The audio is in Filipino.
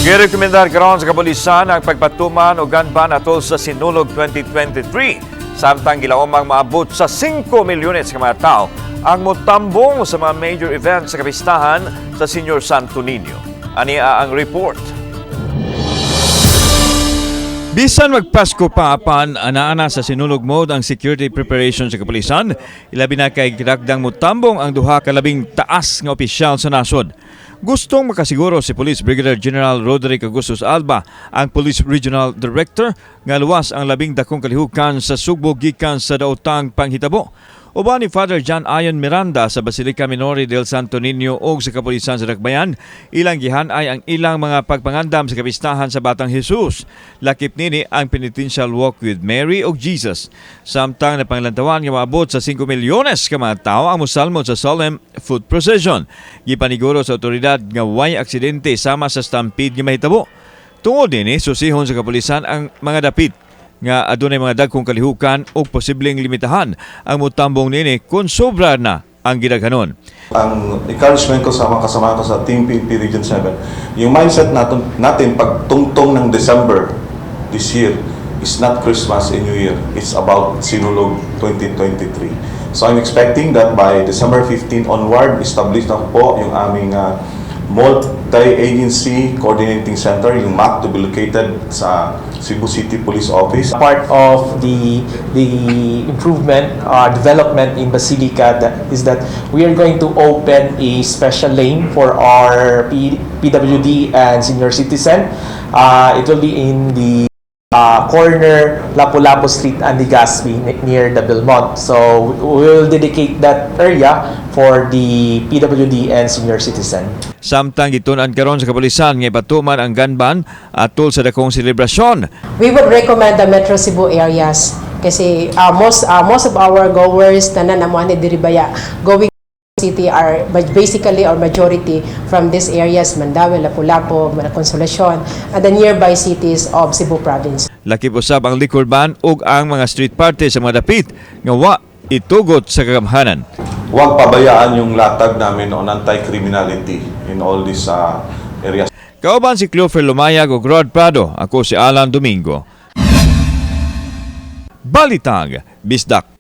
Girekomendar karon sa kapulisan ang pagpatuman o gun ban atol sa Sinulog 2023. Samtang gilaumang maabot sa 5 milyones ka mga tao ang mutambong sa mga major events sa kapistahan sa Senior Santo Niño. Ania ang report. Bisan magpasko pa apan ana-ana sa sinulog mode ang security preparation sa kapulisan, ilabi na kay gidagdang mutambong ang duha ka labing taas nga opisyal sa nasod. Gustong makasiguro si Police Brigadier General Roderick Augustus Alba, ang Police Regional Director, nga luwas ang labing dakong kalihukan sa Sugbo gikan sa daotang panghitabo. Uban ni Father John Ayon Miranda sa Basilica Minori del Santo Niño o sa Kapulisan sa Dakbayan, ilang gihanay ang ilang mga pagpangandam sa kapistahan sa Batang Jesus. Lakip nini ang penitential walk with Mary o Jesus. Samtang napanglantawan nga maabot sa 5 milyones ka mga tao ang musalmod sa solemn foot procession. Gipaniguro sa otoridad nga way aksidente sama sa stampede nga mahitabo. Tungod nini susihon sa kapulisan ang mga dapit nga adunay mga dagkong kalihukan o posibleng limitahan ang mutambong nini kung sobra na ang gidaghanon. Ang encouragement ko sa mga kasama ko sa Team PNP Region 7, yung mindset natin pag tungtong ng December this year is not Christmas and New Year. It's about Sinulog 2023. So I'm expecting that by December 15 onward, establish na po yung aming multi-agency coordinating center, yung MAC, to be located sa Cebu City Police Office. Part of the improvement development in Basilica is that we are going to open a special lane for our PWD and senior citizen. It will be in the corner Lapu-Lapu Street and Legazpi near the Belmont. So we will dedicate that area for the PWD and senior citizen. Samtang gitun-an karon sa kapulisan nga ipatuman ang gun ban atol sa dakong selebrasyon. We would recommend the Metro Cebu areas kasi most of our goers tanan amo ani diri baya going city are basically or majority from these areas, Mandaue, Lapu-Lapu, Consolacion, and the nearby cities of Cebu province. Lakip usab ang liquor ban ug ang mga street party sa mga dapit nga wa itugot sa kagamhanan. Huwag pabayaan yung latag namin on anti-criminality in all these areas. Kauban si Clover Lumayag ug Rod Prado, ako si Alan Domingo. Balitang Bisdak.